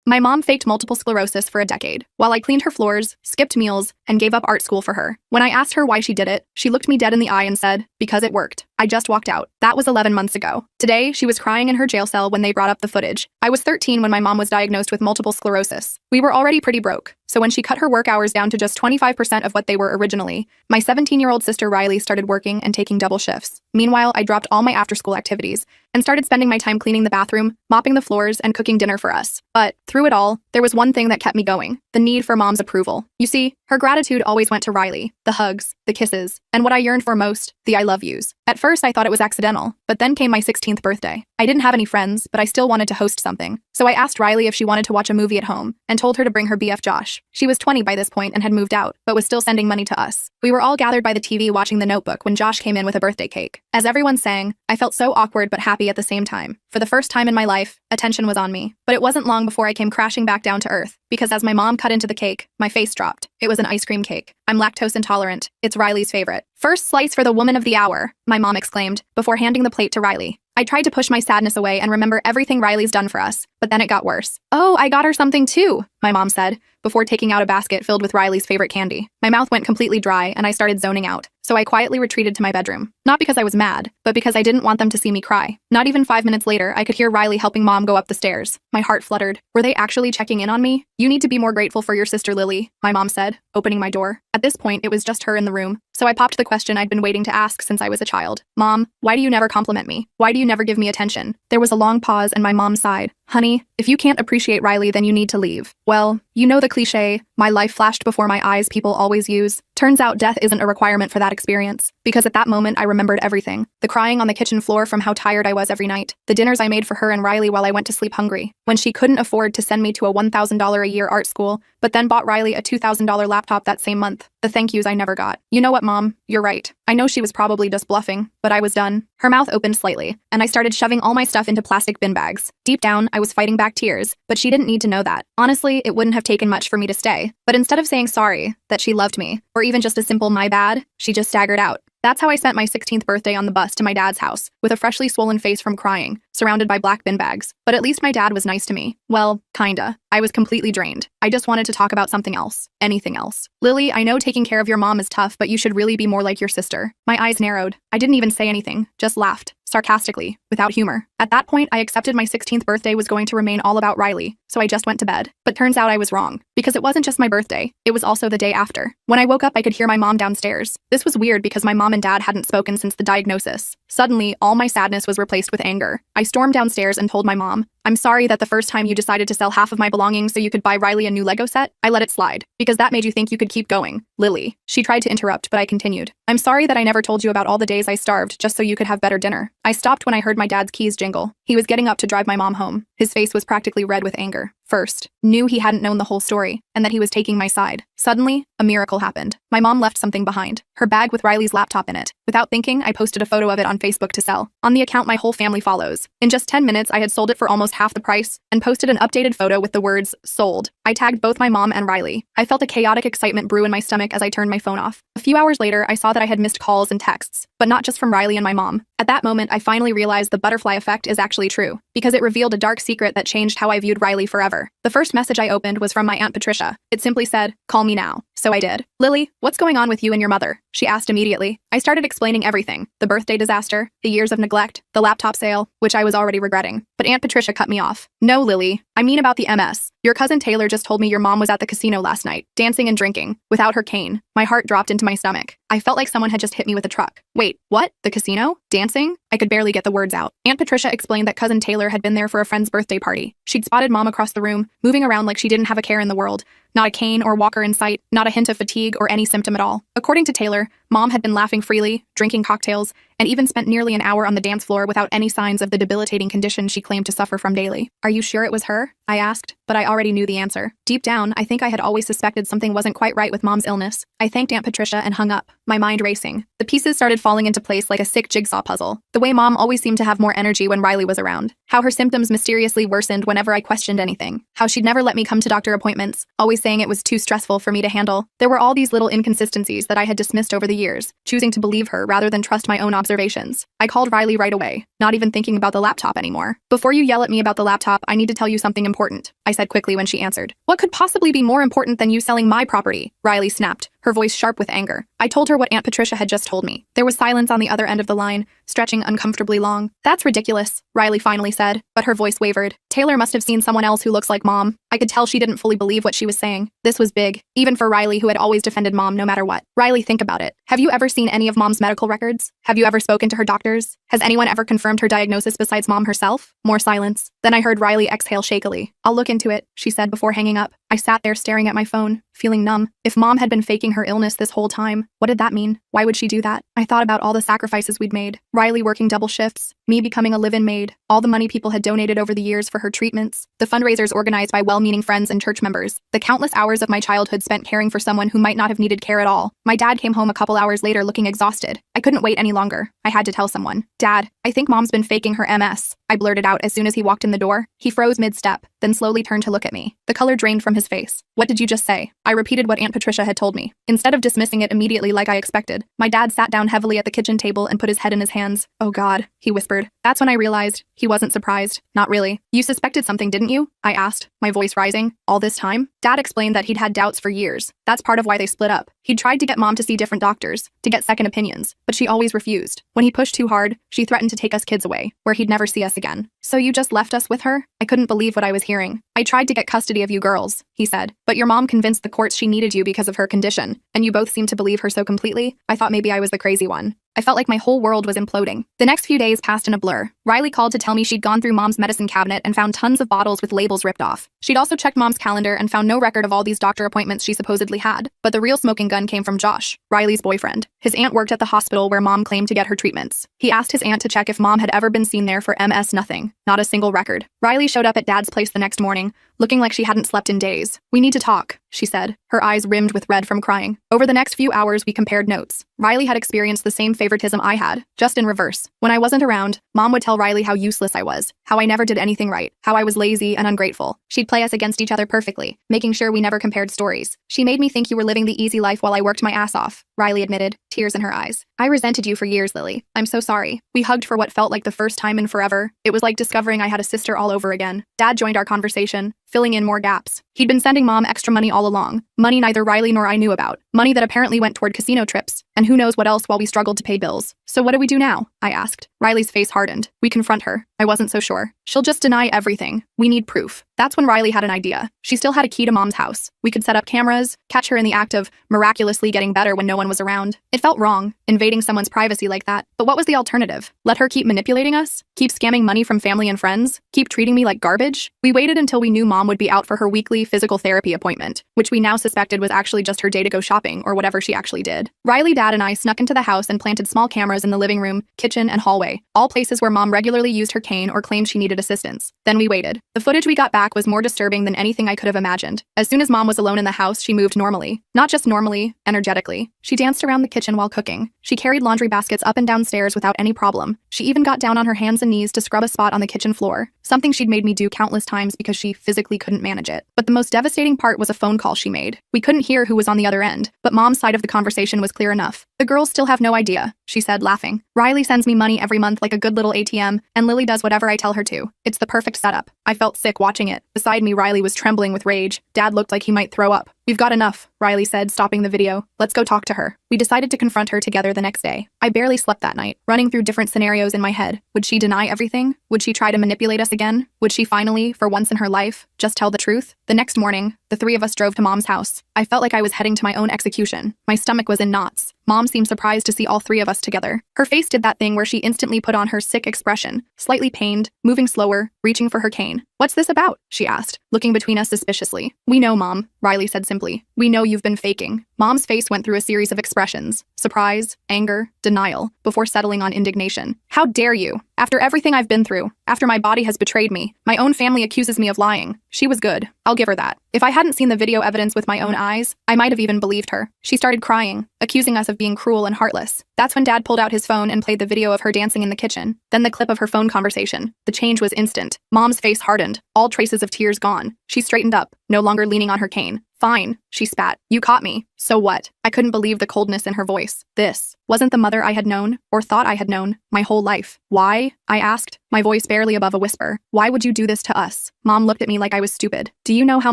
My mom faked multiple sclerosis for a decade, while I cleaned her floors, skipped meals, and gave up art school for her. When I asked her why she did it, she looked me dead in the eye and said, "Because it worked." I just walked out. That was 11 months ago. Today, she was crying in her jail cell when they brought up the footage. I was 13 when my mom was diagnosed with multiple sclerosis. We were already pretty broke, so when she cut her work hours down to just 25% of what they were originally, my 17-year-old sister Riley started working and taking double shifts. Meanwhile, I dropped all my after-school activities and started spending my time cleaning the bathroom, mopping the floors, and cooking dinner for us. But through it all, there was one thing that kept me going: the need for mom's approval. You see, her gratitude always went to Riley: the hugs, the kisses, and what I yearned for most, the I love yous. At first, I thought it was accidental, but then came my 16th birthday. I didn't have any friends, but I still wanted to host something. So I asked Riley if she wanted to watch a movie at home, and told her to bring her BF Josh. She was 20 by this point and had moved out, but was still sending money to us. We were all gathered by the TV watching The Notebook when Josh came in with a birthday cake. As everyone sang, I felt so awkward but happy at the same time. For the first time in my life, attention was on me. But it wasn't long before I came crashing back down to earth, because as my mom cut into the cake, my face dropped. It was an ice cream cake. I'm lactose intolerant. It's Riley's favorite. "First slice for the woman of the hour," my mom exclaimed, before handing the plate to Riley. I tried to push my sadness away and remember everything Riley's done for us, but then it got worse. "Oh, I got her something too," my mom said, before taking out a basket filled with Riley's favorite candy. My mouth went completely dry and I started zoning out, so I quietly retreated to my bedroom. Not because I was mad, but because I didn't want them to see me cry. Not even 5 minutes later, I could hear Riley helping mom go up the stairs. My heart fluttered. Were they actually checking in on me? "You need to be more grateful for your sister Lily," my mom said, opening my door. At this point, it was just her in the room, so I popped the question I'd been waiting to ask since I was a child. "Mom, why do you never compliment me? Why do you never give me attention?" There was a long pause and my mom sighed. "Honey, if you can't appreciate Riley, then you need to leave." Well, you know the cliche, "My life flashed before my eyes," people always use. Turns out death isn't a requirement for that experience, because at that moment I remembered everything. The crying on the kitchen floor from how tired I was every night. The dinners I made for her and Riley while I went to sleep hungry. When she couldn't afford to send me to a $1,000 a year art school, but then bought Riley a $2,000 laptop that same month. The thank yous I never got. You know what, Mom? You're right. I know she was probably just bluffing, but I was done. Her mouth opened slightly, and I started shoving all my stuff into plastic bin bags. Deep down, I was fighting back tears, but she didn't need to know that. Honestly, it wouldn't have taken much for me to stay. But instead of saying sorry, that she loved me, or even just a simple "my bad," she just staggered out. That's how I spent my 16th birthday on the bus to my dad's house, with a freshly swollen face from crying, surrounded by black bin bags. But at least my dad was nice to me. Well, kinda. I was completely drained. I just wanted to talk about something else. Anything else. "Lily, I know taking care of your mom is tough, but you should really be more like your sister." My eyes narrowed. I didn't even say anything, just laughed. Sarcastically, without humor. At that point, I accepted my 16th birthday was going to remain all about Riley, so I just went to bed. But turns out I was wrong, because it wasn't just my birthday, it was also the day after. When I woke up, I could hear my mom downstairs. This was weird because my mom and dad hadn't spoken since the diagnosis. Suddenly, all my sadness was replaced with anger. I stormed downstairs and told my mom, "I'm sorry that the first time you decided to sell half of my belongings so you could buy Riley a new Lego set, I let it slide, because that made you think you could keep going." "Lily." She tried to interrupt, but I continued. "I'm sorry that I never told you about all the days I starved just so you could have better dinner." I stopped when I heard my dad's keys jingle. He was getting up to drive my mom home. His face was practically red with anger. First, knew he hadn't known the whole story, and that he was taking my side. Suddenly, a miracle happened. My mom left something behind. Her bag with Riley's laptop in it. Without thinking, I posted a photo of it on Facebook to sell. On the account my whole family follows. In just 10 minutes, I had sold it for almost half the price, and posted an updated photo with the words, "Sold." I tagged both my mom and Riley. I felt a chaotic excitement brew in my stomach as I turned my phone off. A few hours later, I saw that I had missed calls and texts, but not just from Riley and my mom. At that moment, I finally realized the butterfly effect is actually true, because it revealed a dark secret that changed how I viewed Riley forever. The first message I opened was from my Aunt Patricia. It simply said, "Call me now." So I did. "Lily, what's going on with you and your mother?" she asked immediately. I started explaining everything. The birthday disaster, the years of neglect, the laptop sale, which I was already regretting. But Aunt Patricia cut me off. "No, Lily. I mean about the MS. Your cousin Taylor just told me your mom was at the casino last night, dancing and drinking, without her cane." My heart dropped into my stomach. I felt like someone had just hit me with a truck. "Wait, what? The casino? Dancing?" I could barely get the words out. Aunt Patricia explained that cousin Taylor had been there for a friend's birthday party. She'd spotted mom across the room, moving around like she didn't have a care in the world. Not a cane or walker in sight, not a hint of fatigue or any symptom at all. According to Taylor, mom had been laughing freely, drinking cocktails, and even spent nearly an hour on the dance floor without any signs of the debilitating condition she claimed to suffer from daily. "Are you sure it was her?" I asked, but I already knew the answer. Deep down, I think I had always suspected something wasn't quite right with mom's illness. I thanked Aunt Patricia and hung up, my mind racing. The pieces started falling into place like a sick jigsaw puzzle. The way mom always seemed to have more energy when Riley was around. How her symptoms mysteriously worsened whenever I questioned anything. How she'd never let me come to doctor appointments, always saying it was too stressful for me to handle. There were all these little inconsistencies that I had dismissed over the years, choosing to believe her rather than trust my own observations. observations. I called Riley right away, not even thinking about the laptop anymore. Before you yell at me about the laptop, I need to tell you something important, I said quickly when she answered. What could possibly be more important than you selling my property? Riley snapped, her voice sharp with anger. I told her what Aunt Patricia had just told me. There was silence on the other end of the line, stretching uncomfortably long. That's ridiculous, Riley finally said, but her voice wavered. Taylor must have seen someone else who looks like Mom. I could tell she didn't fully believe what she was saying. This was big, even for Riley, who had always defended Mom no matter what. Riley, think about it. Have you ever seen any of Mom's medical records? Have you ever spoken to her doctors? Has anyone ever confirmed her diagnosis besides Mom herself? More silence. Then I heard Riley exhale shakily. I'll look into it, she said before hanging up. I sat there staring at my phone, feeling numb. If Mom had been faking her illness this whole time, what did that mean? Why would she do that? I thought about all the sacrifices we'd made. Riley working double shifts, me becoming a live-in maid, all the money people had donated over the years for her treatments, the fundraisers organized by well-meaning friends and church members, the countless hours of my childhood spent caring for someone who might not have needed care at all. My dad came home a couple hours later looking exhausted. I couldn't wait any longer. I had to tell someone. Dad, I think Mom's been faking her MS. I blurted out as soon as he walked in the door. He froze mid-step, then slowly turned to look at me. The color drained from his face. What did you just say? I repeated what Aunt Patricia had told me. Instead of dismissing it immediately like I expected, my dad sat down heavily at the kitchen table and put his head in his hands. Oh God, he whispered. That's when I realized he wasn't surprised. Not really. You suspected something, didn't you? I asked, my voice rising. All this time? Dad explained that he'd had doubts for years. That's part of why they split up. He'd tried to get Mom to see different doctors, to get second opinions, but she always refused. When he pushed too hard, she threatened to take us kids away, where he'd never see us again. So you just left us with her? I couldn't believe what I was hearing. I tried to get custody of you girls, he said, but your mom convinced the courts she needed you because of her condition, and you both seemed to believe her so completely. I thought maybe I was the crazy one. I felt like my whole world was imploding. The next few days passed in a blur. Riley called to tell me she'd gone through Mom's medicine cabinet and found tons of bottles with labels ripped off. She'd also checked Mom's calendar and found no record of all these doctor appointments she supposedly had. But the real smoking gun came from Josh, Riley's boyfriend. His aunt worked at the hospital where Mom claimed to get her treatments. He asked his aunt to check if Mom had ever been seen there for MS. Nothing. Not a single record. Riley showed up at Dad's place the next morning, looking like she hadn't slept in days. We need to talk, she said, her eyes rimmed with red from crying. Over the next few hours, we compared notes. Riley had experienced the same favoritism I had, just in reverse. When I wasn't around, Mom would tell Riley how useless I was, how I never did anything right, how I was lazy and ungrateful. She'd play us against each other perfectly, making sure we never compared stories. She made me think you were living the easy life while I worked my ass off, Riley admitted, tears in her eyes. I resented you for years, Lily. I'm so sorry. We hugged for what felt like the first time in forever. It was like discovering I had a sister all over again. Dad joined our conversation, filling in more gaps. He'd been sending Mom extra money all along, money neither Riley nor I knew about, money that apparently went toward casino trips, and who knows what else while we struggled to pay bills. So what do we do now? I asked. Riley's face hardened. We confront her. I wasn't so sure. She'll just deny everything. We need proof. That's when Riley had an idea. She still had a key to Mom's house. We could set up cameras, catch her in the act of miraculously getting better when no one was around. It felt wrong, invading someone's privacy like that. But what was the alternative? Let her keep manipulating us? Keep scamming money from family and friends? Keep treating me like garbage? We waited until we knew Mom would be out for her weekly physical therapy appointment, which we now suspected was actually just her day to go shopping or whatever she actually did. Riley, Dad, and I snuck into the house and planted small cameras in the living room, kitchen, and hallway, all places where Mom regularly used her cane or claimed she needed assistance. Then we waited. The footage we got back was more disturbing than anything I could have imagined. As soon as Mom was alone in the house, she moved normally. Not just normally, energetically. She danced around the kitchen while cooking. She carried laundry baskets up and down stairs without any problem. She even got down on her hands and knees to scrub a spot on the kitchen floor, something she'd made me do countless times because she physically couldn't manage it. But the most devastating part was a phone call she made. We couldn't hear who was on the other end, but Mom's side of the conversation was clear enough. The girls still have no idea, she said, laughing. Riley sends me money every month like a good little ATM, and Lily does whatever I tell her to. It's the perfect setup. I felt sick watching it. Beside me, Riley was trembling with rage. Dad looked like he might throw up. We've got enough, Riley said, stopping the video. Let's go talk to her. We decided to confront her together the next day. I barely slept that night, running through different scenarios in my head. Would she deny everything? Would she try to manipulate us again? Would she finally, for once in her life, just tell the truth? The next morning, the three of us drove to Mom's house. I felt like I was heading to my own execution. My stomach was in knots. Mom seemed surprised to see all three of us together. Her face did that thing where she instantly put on her sick expression, slightly pained, moving slower, reaching for her cane. What's this about? She asked, looking between us suspiciously. We know, Mom, Riley said simply. We know you've been faking. Mom's face went through a series of expressions: surprise, anger, denial, before settling on indignation. How dare you? After everything I've been through, after my body has betrayed me, my own family accuses me of lying. She was good. I'll give her that. If I hadn't seen the video evidence with my own eyes, I might have even believed her. She started crying, accusing us of being cruel and heartless. That's when Dad pulled out his phone and played the video of her dancing in the kitchen, then the clip of her phone conversation. The change was instant. Mom's face hardened, all traces of tears gone. She straightened up, no longer leaning on her cane. Fine, she spat. You caught me. So what? I couldn't believe the coldness in her voice. This wasn't the mother I had known, or thought I had known, my whole life. Why? I asked, my voice barely above a whisper. Why would you do this to us? Mom looked at me like I was stupid. Do you know how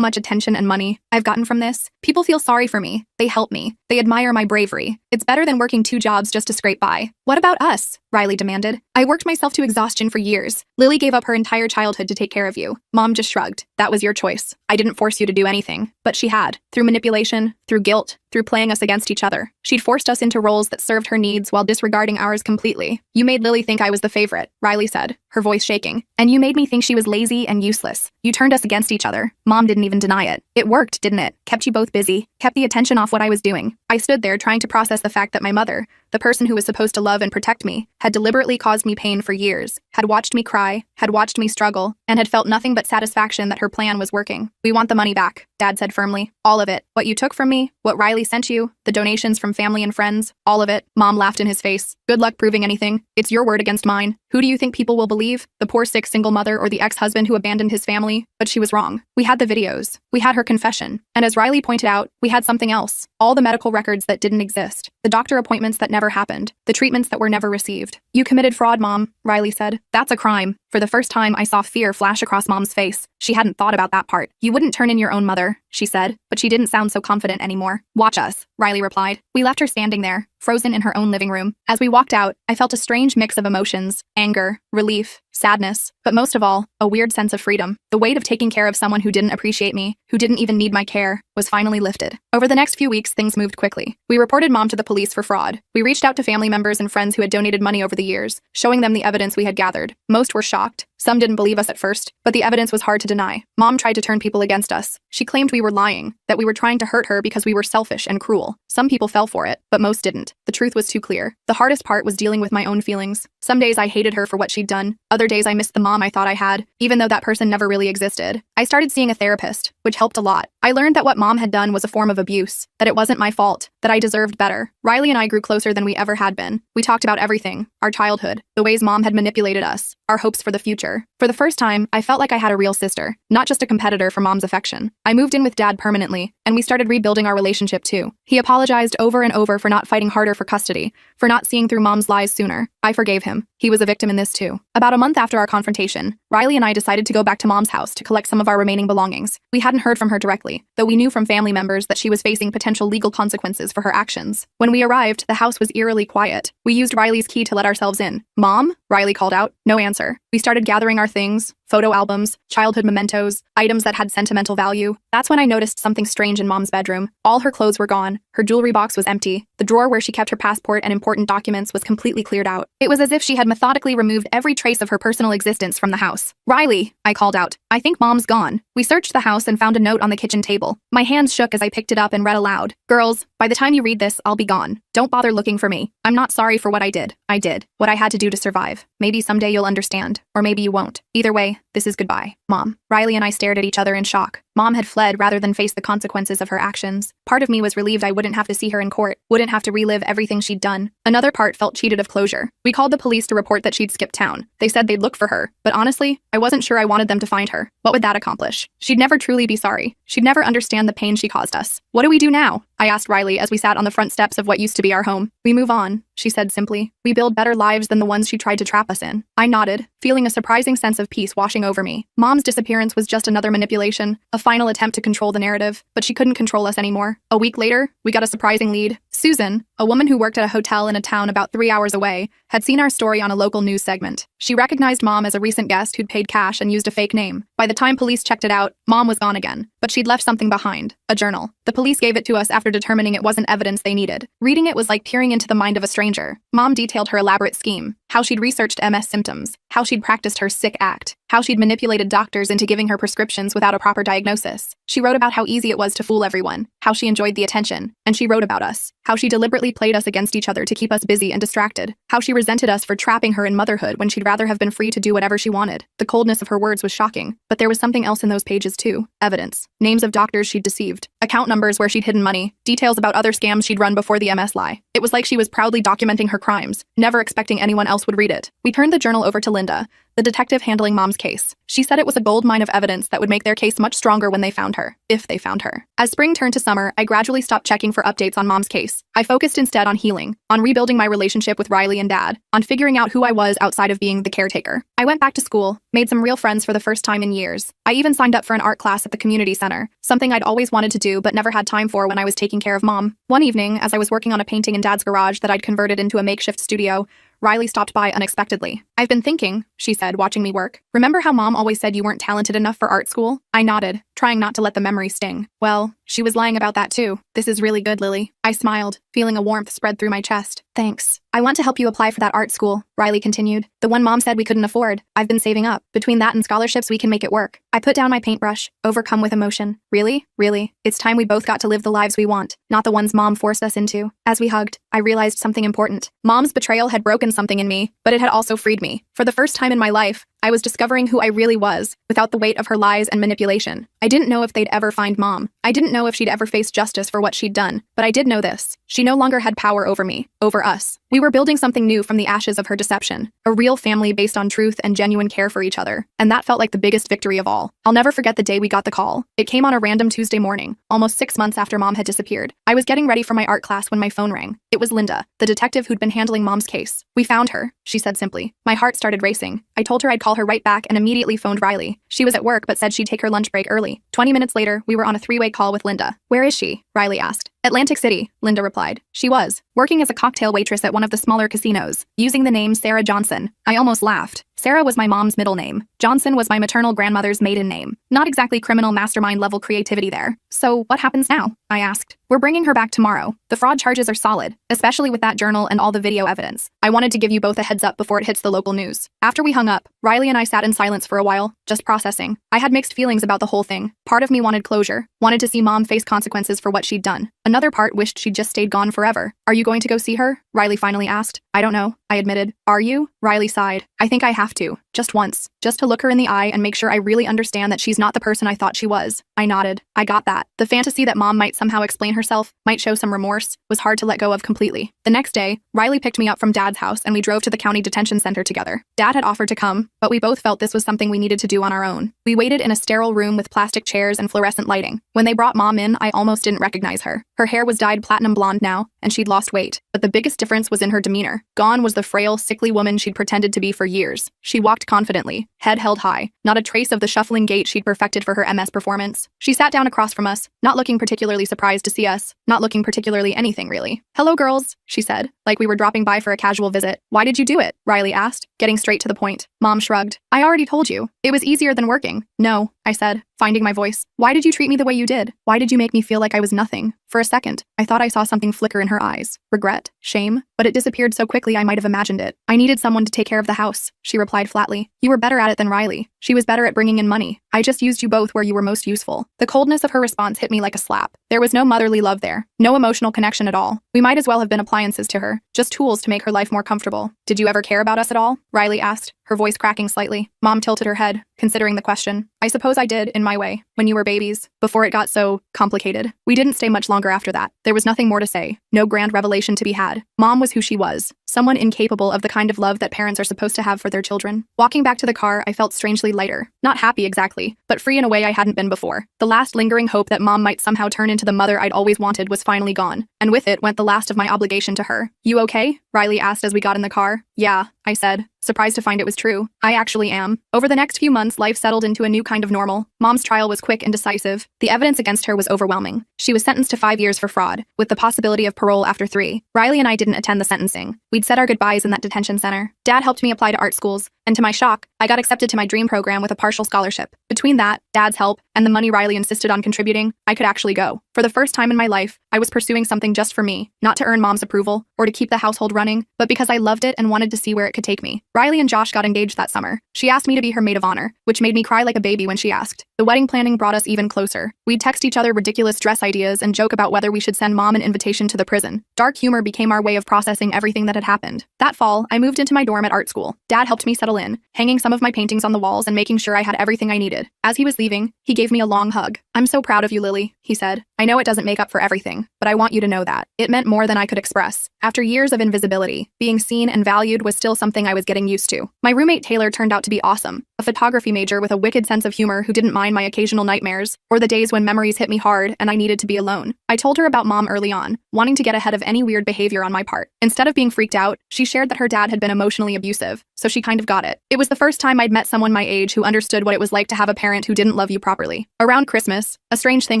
much attention and money I've gotten from this? People feel sorry for me. They help me. They admire my bravery. It's better than working 2 jobs just to scrape by. What about us? Riley demanded. I worked myself to exhaustion for years. Lily gave up her entire childhood to take care of you. Mom just shrugged. That was your choice. I didn't force you to do anything. But she had. Through manipulation, through guilt, through playing us against each other. She'd forced us into roles that served her needs while disregarding ours completely. You made Lily think I was the favorite, Riley said, her voice shaking. And you made me think she was lazy and useless. You turned us against each other. Mom didn't even deny it. It worked, didn't it? Kept you both busy. Kept the attention off what I was doing. I stood there trying to process the fact that my mother, the person who was supposed to love and protect me, had deliberately caused me pain for years, had watched me cry, had watched me struggle, and had felt nothing but satisfaction that her plan was working. We want the money back, Dad said firmly. All of it. What you took from me, what Riley sent you, the donations from family and friends, all of it. Mom laughed in his face. Good luck proving anything. It's your word against mine. Who do you think people will believe? The poor sick single mother or the ex-husband who abandoned his family? But she was wrong. We had the videos. We had her confession. And as Riley pointed out, we had something else. All the medical records that didn't exist. The doctor appointments that never happened. The treatments that were never received. You committed fraud, Mom, Riley said. That's a crime. For the first time, I saw fear flash across Mom's face. She hadn't thought about that part. You wouldn't turn in your own mother, she said, but she didn't sound so confident anymore. Watch us, Riley replied. We left her standing there, frozen in her own living room. As we walked out, I felt a strange mix of emotions, anger, relief, sadness, but most of all, a weird sense of freedom. The weight of taking care of someone who didn't appreciate me, who didn't even need my care, was finally lifted. Over the next few weeks, things moved quickly. We reported Mom to the police for fraud. We reached out to family members and friends who had donated money over the years, showing them the evidence we had gathered. Most were shocked. Some didn't believe us at first, but the evidence was hard to deny. Mom tried to turn people against us. She claimed we were lying, that we were trying to hurt her because we were selfish and cruel. Some people fell for it, but most didn't. The truth was too clear. The hardest part was dealing with my own feelings. Some days I hated her for what she'd done. Other days I missed the mom I thought I had, even though that person never really existed. I started seeing a therapist, which helped a lot. I learned that what Mom had done was a form of abuse, that it wasn't my fault, that I deserved better. Riley and I grew closer than we ever had been. We talked about everything, our childhood, the ways Mom had manipulated us, our hopes for the future. For the first time, I felt like I had a real sister, not just a competitor for Mom's affection. I moved in with Dad permanently, and we started rebuilding our relationship too. He apologized over and over for not fighting harder for custody, for not seeing through Mom's lies sooner. I forgave him. He was a victim in this too. About a month after our confrontation, Riley and I decided to go back to Mom's house to collect some of our remaining belongings. We hadn't heard from her directly, though we knew from family members that she was facing potential legal consequences for her actions. When we arrived, the house was eerily quiet. We used Riley's key to let ourselves in. Mom? Riley called out. No answer. We started gathering our things, photo albums, childhood mementos, items that had sentimental value. That's when I noticed something strange in Mom's bedroom. All her clothes were gone. Her jewelry box was empty. The drawer where she kept her passport and important documents was completely cleared out. It was as if she had methodically removed every trace of her personal existence from the house. Riley, I called out. I think Mom's gone. We searched the house and found a note on the kitchen table. My hands shook as I picked it up and read aloud. Girls, by the time you read this, I'll be gone. Don't bother looking for me. I'm not sorry for what I did. I did what I had to do to survive. Maybe someday you'll understand, or maybe you won't. Either way, this is goodbye, Mom. Riley and I stared at each other in shock. Mom had fled rather than face the consequences of her actions. Part of me was relieved I wouldn't have to see her in court, wouldn't have to relive everything she'd done. Another part felt cheated of closure. We called the police to report that she'd skipped town. They said they'd look for her, but honestly, I wasn't sure I wanted them to find her. What would that accomplish? She'd never truly be sorry. She'd never understand the pain she caused us. What do we do now? I asked Riley as we sat on the front steps of what used to be our home. We move on, she said simply. We build better lives than the ones she tried to trap us in. I nodded, feeling a surprising sense of peace washing over me. Mom's disappearance was just another manipulation, a final attempt to control the narrative, but she couldn't control us anymore. A week later, we got a surprising lead. Susan, a woman who worked at a hotel in a town about 3 hours away, had seen our story on a local news segment. She recognized Mom as a recent guest who'd paid cash and used a fake name. By the time police checked it out, Mom was gone again, but she'd left something behind, a journal. The police gave it to us after determining it wasn't evidence they needed. Reading it was like peering into the mind of a stranger. Mom detailed her elaborate scheme, how she'd researched MS symptoms, how she'd practiced her sick act, how she'd manipulated doctors into giving her prescriptions without a proper diagnosis. She wrote about how easy it was to fool everyone, how she enjoyed the attention, and she wrote about us, how she deliberately played us against each other to keep us busy and distracted, how she resented us for trapping her in motherhood when she'd rather have been free to do whatever she wanted. The coldness of her words was shocking, but there was something else in those pages too. Evidence. Names of doctors she'd deceived, account numbers where she'd hidden money, details about other scams she'd run before the MS lie. It was like she was proudly documenting her crimes, never expecting anyone else else would read it. We turned the journal over to Linda, the detective handling Mom's case. She said it was a gold mine of evidence that would make their case much stronger when they found her, if they found her. As spring turned to summer, I gradually stopped checking for updates on Mom's case. I focused instead on healing, on rebuilding my relationship with Riley and Dad, on figuring out who I was outside of being the caretaker. I went back to school, made some real friends for the first time in years. I even signed up for an art class at the community center, something I'd always wanted to do but never had time for when I was taking care of Mom. One evening, as I was working on a painting in Dad's garage that I'd converted into a makeshift studio, Riley stopped by unexpectedly. "I've been thinking," she said, watching me work. "Remember how Mom always said you weren't talented enough for art school?" I nodded, trying not to let the memory sting. "Well, she was lying about that too. This is really good, Lily." I smiled, feeling a warmth spread through my chest. "Thanks. I want to help you apply for that art school," Riley continued. "The one Mom said we couldn't afford. I've been saving up. Between that and scholarships, we can make it work." I put down my paintbrush, overcome with emotion. Really? Really? It's time we both got to live the lives we want, not the ones Mom forced us into. As we hugged, I realized something important. Mom's betrayal had broken something in me, but it had also freed me. For the first time in my life, I was discovering who I really was, without the weight of her lies and manipulation. I didn't know if they'd ever find Mom. I didn't know if she'd ever face justice for what she'd done, but I did know this. She no longer had power over me, over us. We were building something new from the ashes of her deception, a real family based on truth and genuine care for each other, and that felt like the biggest victory of all. I'll never forget the day we got the call. It came on a random Tuesday morning, almost 6 months after Mom had disappeared. I was getting ready for my art class when my phone rang. It was Linda, the detective who'd been handling Mom's case. "We found her," she said simply. My heart started racing. I told her I'd call her right back and immediately phoned Riley. She was at work but said she'd take her lunch break early. 20 minutes later, we were on a three-way call with Linda. "Where is she?" Riley asked. "Atlantic City," Linda replied. She was working as a cocktail waitress at one of the smaller casinos, using the name Sarah Johnson. I almost laughed. Sarah was my mom's middle name. Johnson was my maternal grandmother's maiden name. Not exactly criminal mastermind level creativity there. "So what happens now?" I asked. "We're bringing her back tomorrow. The fraud charges are solid, especially with that journal and all the video evidence. I wanted to give you both a heads up before it hits the local news." After we hung up, Riley and I sat in silence for a while, just processing. I had mixed feelings about the whole thing. Part of me wanted closure, wanted to see Mom face consequences for what she'd done. Another part wished she'd just stayed gone forever. "Are you going to go see her?" Riley finally asked. "I don't know," I admitted. "Are you?" Riley sighed. "I think I have to. Just once. Just to look her in the eye and make sure I really understand that she's not the person I thought she was." I nodded. I got that. The fantasy that Mom might somehow explain herself, might show some remorse, was hard to let go of completely. The next day, Riley picked me up from Dad's house and we drove to the county detention center together. Dad had offered to come, but we both felt this was something we needed to do on our own. We waited in a sterile room with plastic chairs and fluorescent lighting. When they brought Mom in, I almost didn't recognize her. Her hair was dyed platinum blonde now, and she'd lost weight. But the biggest difference was in her demeanor. Gone was the frail, sickly woman she'd pretended to be for years. She walked confidently, head held high, not a trace of the shuffling gait she'd perfected for her MS performance. She sat down across from us, not looking particularly surprised to see us, not looking particularly anything really. "Hello, girls," she said, like we were dropping by for a casual visit. "Why did you do it?" Riley asked, getting straight to the point. Mom shrugged. "I already told you. It was easier than working." "No," I said, finding my voice. "Why did you treat me the way you did? Why did you make me feel like I was nothing?" For a second, I thought I saw something flicker in her eyes. Regret? Shame? But it disappeared so quickly I might have imagined it. "I needed someone to take care of the house," she replied flatly. "You were better at it than Riley. She was better at bringing in money. I just used you both where you were most useful." The coldness of her response hit me like a slap. There was no motherly love there, no emotional connection at all. We might as well have been appliances to her, just tools to make her life more comfortable. "Did you ever care about us at all?" Riley asked, her voice cracking slightly. Mom tilted her head, considering the question. "I suppose I did, in my way, when you were babies, before it got so complicated." We didn't stay much longer after that. There was nothing more to say, no grand revelation to be had. Mom was who she was, someone incapable of the kind of love that parents are supposed to have for their children. Walking back to the car, I felt strangely lighter. Not happy exactly, but free in a way I hadn't been before. The last lingering hope that Mom might somehow turn into the mother I'd always wanted was finally gone, and with it went the last of my obligation to her. "You okay?" Riley asked as we got in the car. "Yeah," I said, surprised to find it was true. "I actually am." Over the next few months, life settled into a new kind of normal. Mom's trial was quick and decisive. The evidence against her was overwhelming. She was sentenced to 5 years for fraud, with the possibility of parole after 3. Riley and I didn't attend the sentencing. We'd said our goodbyes in that detention center. Dad helped me apply to art schools, and to my shock, I got accepted to my dream program with a partial scholarship. Between that, Dad's help, and the money Riley insisted on contributing, I could actually go. For the first time in my life, I was pursuing something just for me, not to earn Mom's approval, or to keep the household running, but because I loved it and wanted to see where it could take me. Riley and Josh got engaged that summer. She asked me to be her maid of honor, which made me cry like a baby when she asked. The wedding planning brought us even closer. We'd text each other ridiculous dress ideas and joke about whether we should send Mom an invitation to the prison. Dark humor became our way of processing everything that had happened. That fall, I moved into my dorm at art school. Dad helped me settle in, hanging some of my paintings on the walls and making sure I had everything I needed. As he was leaving, he gave me a long hug. "I'm so proud of you, Lily," he said. "I know it doesn't make up for everything, but I want you to know that." It meant more than I could express. After years of invisibility, being seen and valued was still something I was getting used to. My roommate Taylor turned out to be awesome, a photography major with a wicked sense of humor who didn't mind my occasional nightmares or the days when memories hit me hard and I needed to be alone. I told her about Mom early on, wanting to get ahead of any weird behavior on my part. Instead of being freaked out, she shared that her dad had been emotionally abusive, so she kind of got it. It was the first time I'd met someone my age who understood what it was like to have a parent who didn't love you properly. Around Christmas, a strange thing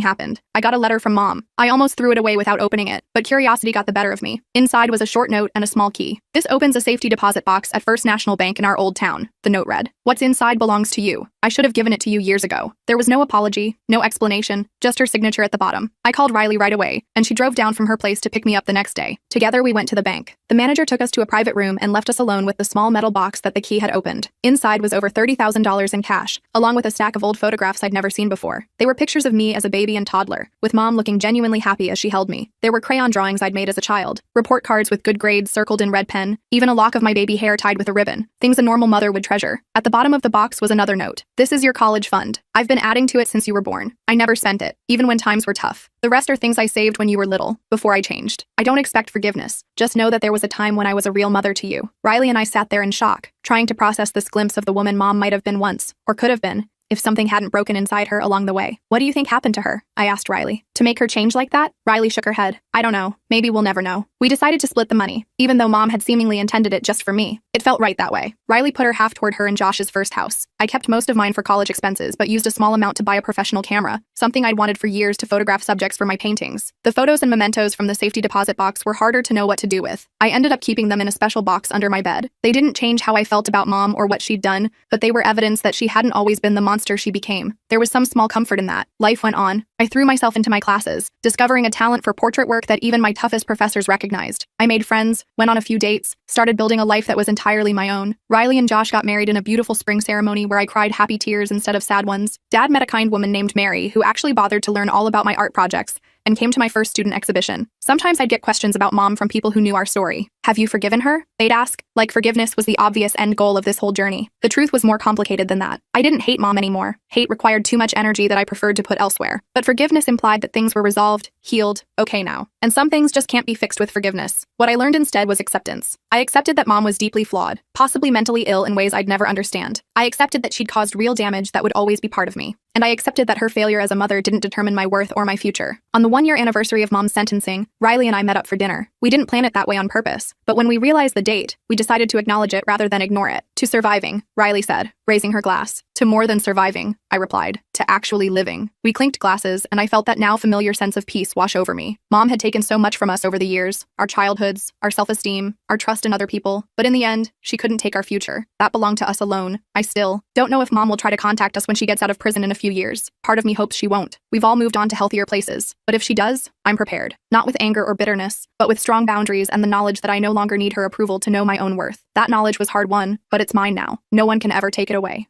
happened. I got a letter from Mom. I almost threw it away without opening it, but curiosity got the better of me. Inside was a short note and a small key. "This opens a safety deposit box at First National Bank in our old town," the note read. "What's inside belongs to you. I should have given it to you years ago." There was no apology, no explanation, just her signature at the bottom. I called Riley right away, and she drove down from her place to pick me up the next day. Together we went to the bank. The manager took us to a private room and left us alone with the small metal box that the key had opened. Inside was over $30,000 in cash, along with a stack of old photographs I'd never seen before. They were pictures of me as a baby and toddler, with Mom looking genuinely happy as she held me. There were crayon drawings I'd made as a child, report cards with good grades circled in red pen, even a lock of my baby hair tied with a ribbon, things a normal mother would treasure. At the bottom of the box was another note. "This is your college fund. I've been adding to it since you were born. I never spent it, even when times were tough. The rest are things I saved when you were little, before I changed. I don't expect forgiveness. Just know that there was a time when I was a real mother to you." Riley and I sat there in shock, trying to process this glimpse of the woman Mom might have been once, or could have been, if something hadn't broken inside her along the way. "What do you think happened to her?" I asked Riley. "To make her change like that?" Riley shook her head. "I don't know. Maybe we'll never know." We decided to split the money, even though Mom had seemingly intended it just for me. It felt right that way. Riley put her half toward her and Josh's first house. I kept most of mine for college expenses, but used a small amount to buy a professional camera, something I'd wanted for years to photograph subjects for my paintings. The photos and mementos from the safety deposit box were harder to know what to do with. I ended up keeping them in a special box under my bed. They didn't change how I felt about Mom or what she'd done, but they were evidence that she hadn't always been the monster she became. There was some small comfort in that. Life went on. I threw myself into my classes, discovering a talent for portrait work that even my toughest professors recognized. I made friends, went on a few dates, started building a life that was entirely my own. Riley and Josh got married in a beautiful spring ceremony where I cried happy tears instead of sad ones. Dad met a kind woman named Mary who actually bothered to learn all about my art projects and came to my first student exhibition. Sometimes I'd get questions about Mom from people who knew our story. "Have you forgiven her?" they'd ask. Like forgiveness was the obvious end goal of this whole journey. The truth was more complicated than that. I didn't hate Mom anymore. Hate required too much energy that I preferred to put elsewhere. But forgiveness implied that things were resolved, healed, okay now. And some things just can't be fixed with forgiveness. What I learned instead was acceptance. I accepted that Mom was deeply flawed, possibly mentally ill in ways I'd never understand. I accepted that she'd caused real damage that would always be part of me. And I accepted that her failure as a mother didn't determine my worth or my future. On the one-year anniversary of Mom's sentencing, Riley and I met up for dinner. We didn't plan it that way on purpose, but when we realized the date, we decided to acknowledge it rather than ignore it. "To surviving," Riley said, raising her glass. "To more than surviving," I replied. "To actually living." We clinked glasses, and I felt that now familiar sense of peace wash over me. Mom had taken so much from us over the years, our childhoods, our self-esteem, our trust in other people, but in the end, she couldn't take our future. That belonged to us alone. I still don't know if Mom will try to contact us when she gets out of prison in a few years. Part of me hopes she won't. We've all moved on to healthier places, but if she does, I'm prepared. Not with anger or bitterness, but with strong boundaries and the knowledge that I no longer need her approval to know my own worth. That knowledge was hard won, but it's mine now. No one can ever take it away.